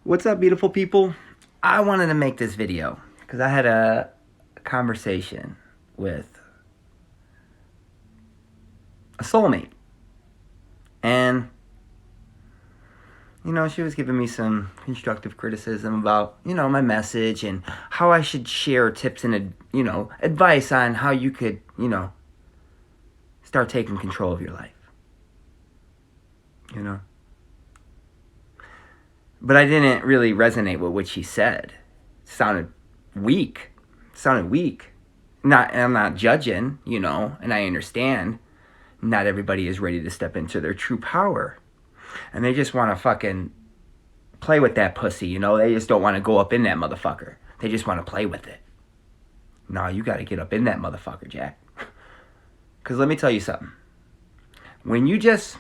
What's up, beautiful people? I wanted to make this video because I had a conversation with a soulmate. And, she was giving me some constructive criticism about, my message and how I should share tips and, advice on how you could, start taking control of your life. But I didn't really resonate with what she said. It sounded weak. I'm not judging, and I understand not everybody is ready to step into their true power. And they just want to fucking play with that pussy, They just don't want to go up in that motherfucker. They just want to play with it. No, you got to get up in that motherfucker, Jack. Because let me tell you something. When you just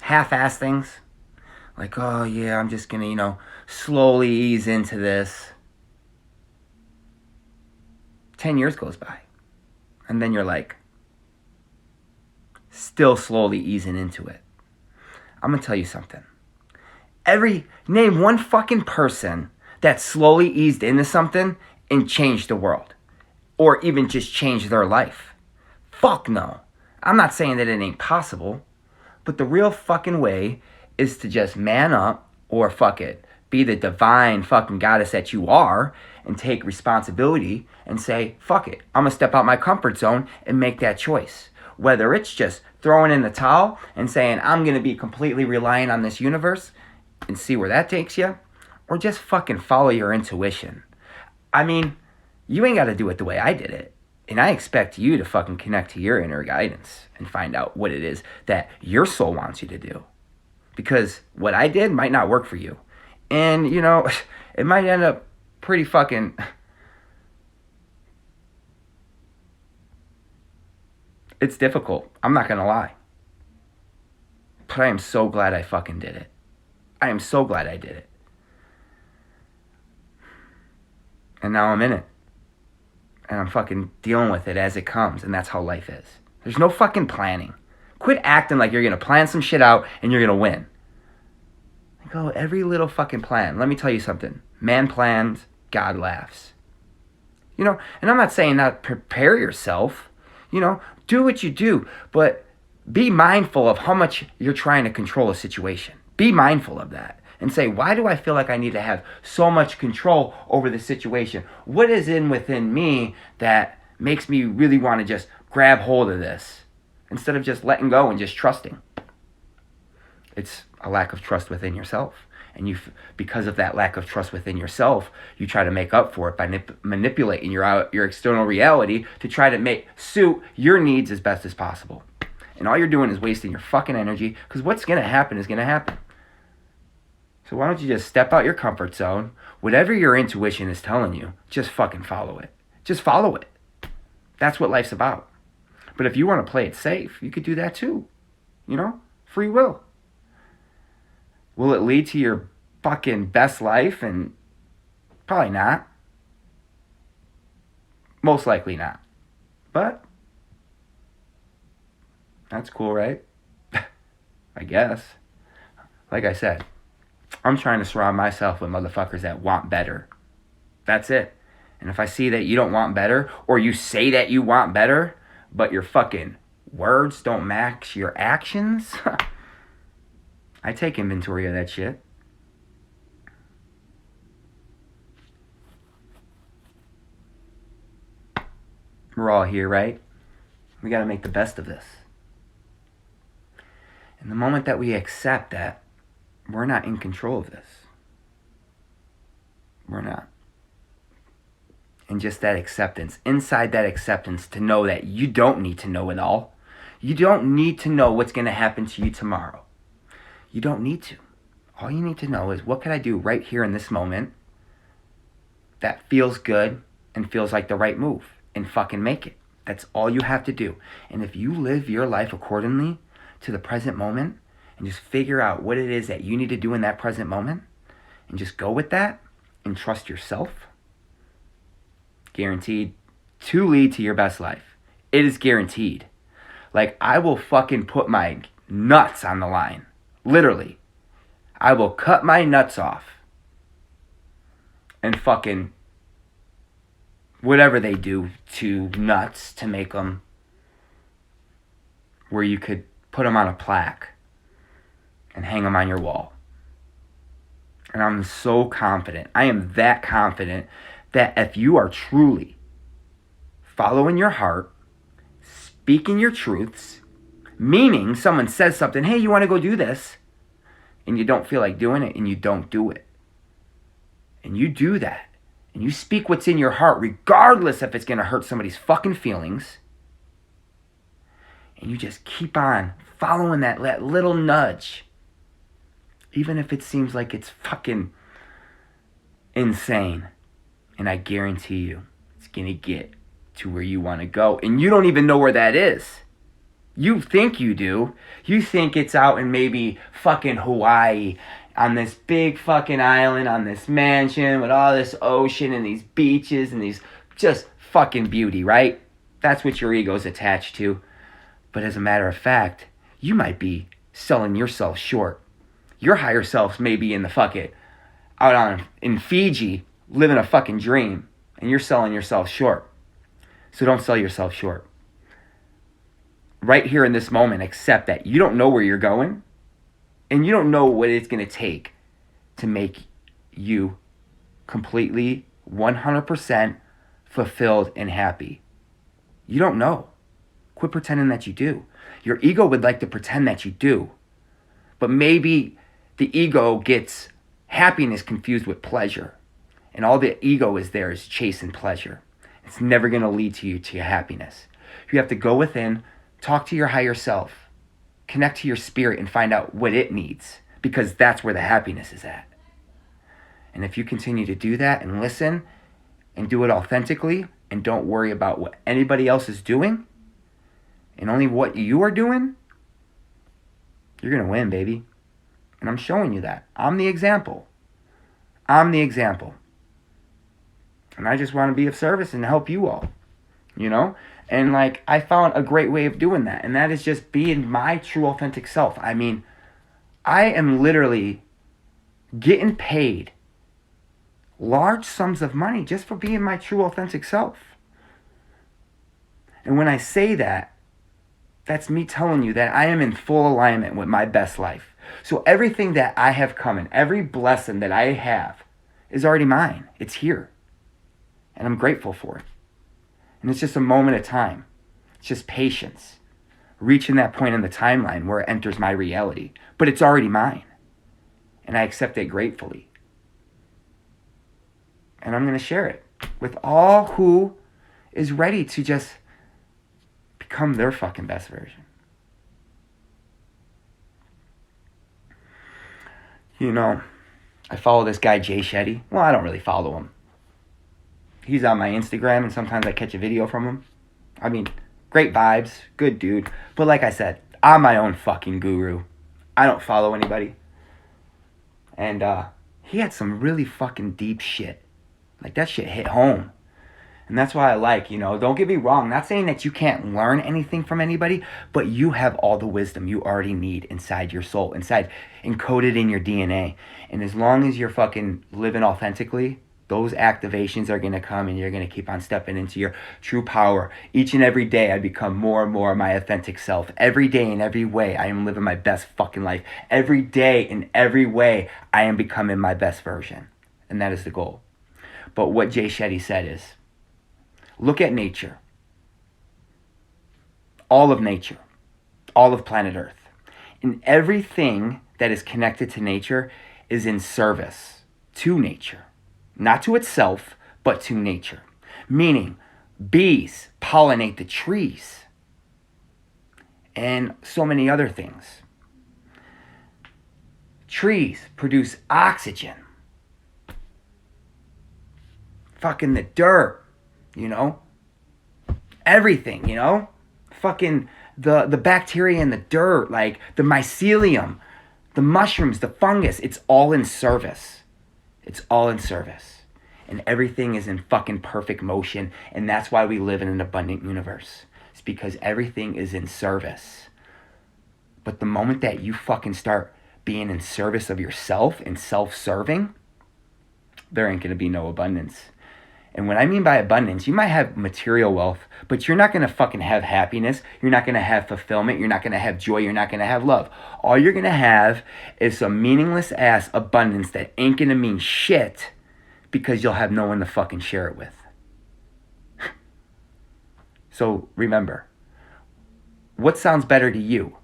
half-ass things, like, oh yeah, I'm just going to, slowly ease into this. 10 years goes by. And then you're like, still slowly easing into it. I'm going to tell you something. Name one fucking person that slowly eased into something and changed the world. Or even just changed their life. Fuck no. I'm not saying that it ain't possible. But the real fucking way is to just man up or fuck it. Be the divine fucking goddess that you are and take responsibility and say, fuck it. I'm going to step out my comfort zone and make that choice. Whether it's just throwing in the towel and saying, I'm going to be completely reliant on this universe and see where that takes you, or just fucking follow your intuition. I mean, you ain't got to do it the way I did it. And I expect you to fucking connect to your inner guidance and find out what it is that your soul wants you to do. Because what I did might not work for you. And, it might end up pretty fucking... It's difficult. I'm not going to lie. But I am so glad I fucking did it. I am so glad I did it. And now I'm in it. And I'm fucking dealing with it as it comes. And that's how life is. There's no fucking planning. Quit acting like you're going to plan some shit out and you're going to win. Like, oh, every little fucking plan. Let me tell you something. Man plans, God laughs. And I'm not saying not prepare yourself. Do what you do. But be mindful of how much you're trying to control a situation. Be mindful of that. And say, why do I feel like I need to have so much control over the situation? What is within me that makes me really want to just grab hold of this instead of just letting go and just trusting? It's a lack of trust within yourself. And because of that lack of trust within yourself, you try to make up for it by manipulating your external reality to try to suit your needs as best as possible. And all you're doing is wasting your fucking energy, because what's going to happen is going to happen. So why don't you just step out your comfort zone? Whatever your intuition is telling you, just fucking follow it. Just follow it. That's what life's about. But if you want to play it safe, you could do that too. Free will. Will it lead to your fucking best life? And probably not. Most likely not. But that's cool, right? I guess. Like I said, I'm trying to surround myself with motherfuckers that want better. That's it. And if I see that you don't want better, or you say that you want better, but your fucking words don't match your actions, I take inventory of that shit. We're all here, right? We gotta make the best of this. And the moment that we accept that, we're not in control of this. We're not. And just that acceptance, inside that acceptance, to know that you don't need to know it all. You don't need to know what's going to happen to you tomorrow. You don't need to. All you need to know is, what can I do right here in this moment that feels good and feels like the right move, and fucking make it. That's all you have to do. And if you live your life accordingly to the present moment, and just figure out what it is that you need to do in that present moment, and just go with that, and trust yourself, guaranteed to lead to your best life. It is guaranteed. Like, I will fucking put my nuts on the line. Literally. I will cut my nuts off and fucking whatever they do to nuts to make them where you could put them on a plaque and hang them on your wall. And I'm so confident, I am that confident, that if you are truly following your heart, speaking your truths, meaning someone says something, hey, you want to go do this, and you don't feel like doing it, and you don't do it, and you do that, and you speak what's in your heart, regardless if it's going to hurt somebody's fucking feelings, and you just keep on following that little nudge, even if it seems like it's fucking insane. And I guarantee you, it's going to get to where you want to go. And you don't even know where that is. You think you do. You think it's out in maybe fucking Hawaii, on this big fucking island, on this mansion with all this ocean and these beaches and these just fucking beauty, right? That's what your ego's attached to. But as a matter of fact, you might be selling yourself short. Your higher self may be in the fucking, in Fiji, living a fucking dream, and you're selling yourself short. So don't sell yourself short. Right here in this moment, accept that you don't know where you're going, and you don't know what it's going to take to make you completely 100% fulfilled and happy. You don't know. Quit pretending that you do. Your ego would like to pretend that you do, but maybe the ego gets happiness confused with pleasure. And all the ego is there is chasing pleasure. It's never going to lead to your happiness. You have to go within, talk to your higher self, connect to your spirit, and find out what it needs, because that's where the happiness is at. And if you continue to do that and listen and do it authentically and don't worry about what anybody else is doing and only what you are doing, you're going to win, baby. And I'm showing you that. I'm the example. I'm the example. And I just want to be of service and help you all, you know? And like, I found a great way of doing that. And that is just being my true authentic self. I mean, I am literally getting paid large sums of money just for being my true authentic self. And when I say that, that's me telling you that I am in full alignment with my best life. So everything that I have coming, every blessing that I have is already mine. It's here. And I'm grateful for it. And it's just a moment of time. It's just patience. Reaching that point in the timeline where it enters my reality. But it's already mine. And I accept it gratefully. And I'm going to share it with all who is ready to just become their fucking best version. You know, I follow this guy, Shetty. Well, I don't really follow him. He's on my Instagram, and sometimes I catch a video from him. I mean, great vibes, good dude. But like I said, I'm my own fucking guru. I don't follow anybody. And he had some really fucking deep shit. Like, that shit hit home. And that's why I like, you know, don't get me wrong. Not saying that you can't learn anything from anybody, but you have all the wisdom you already need inside your soul, encoded in your DNA. And as long as you're fucking living authentically, those activations are going to come, and you're going to keep on stepping into your true power. Each and every day, I become more and more my authentic self. Every day, in every way, I am living my best fucking life. Every day, in every way, I am becoming my best version. And that is the goal. But what Jay Shetty said is, look at nature. All of nature. All of planet Earth. And everything that is connected to nature is in service to nature. Not to itself, but to nature. Meaning, bees pollinate the trees. And so many other things. Trees produce oxygen. Fucking the dirt, you know? Everything, you know? Fucking the bacteria in the dirt, like the mycelium, the mushrooms, the fungus, it's all in service. It's all in service. And everything is in fucking perfect motion. And that's why we live in an abundant universe. It's because everything is in service. But the moment that you fucking start being in service of yourself and self-serving, there ain't going to be no abundance. And what I mean by abundance, you might have material wealth, but you're not going to fucking have happiness. You're not going to have fulfillment. You're not going to have joy. You're not going to have love. All you're going to have is some meaningless ass abundance that ain't going to mean shit because you'll have no one to fucking share it with. So remember, what sounds better to you?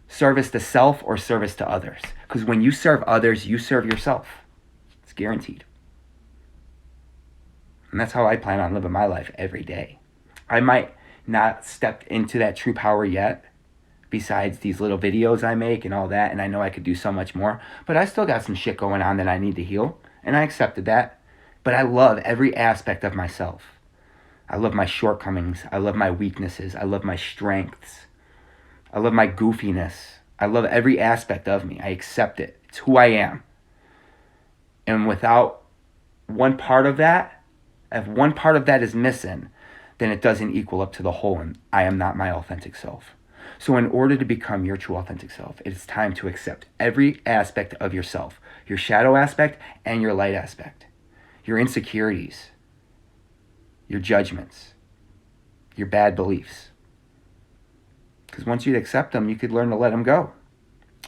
Service to self or service to others? Because when you serve others, you serve yourself. It's guaranteed. And that's how I plan on living my life every day. I might not step into that true power yet, besides these little videos I make and all that, and I know I could do so much more, but I still got some shit going on that I need to heal, and I accepted that. But I love every aspect of myself. I love my shortcomings. I love my weaknesses. I love my strengths. I love my goofiness. I love every aspect of me. I accept it. It's who I am. And without one part of that, if one part of that is missing, then it doesn't equal up to the whole, and I am not my authentic self. So in order to become your true authentic self, it is time to accept every aspect of yourself, your shadow aspect and your light aspect, your insecurities, your judgments, your bad beliefs. Because once you accept them, you could learn to let them go.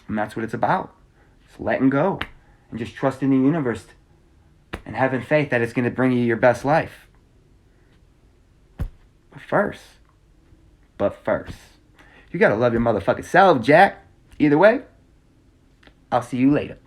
And that's what it's about. It's letting go and just trusting the universe and having faith that it's going to bring you your best life. But first, you got to love your motherfucking self, Jack. Either way, I'll see you later.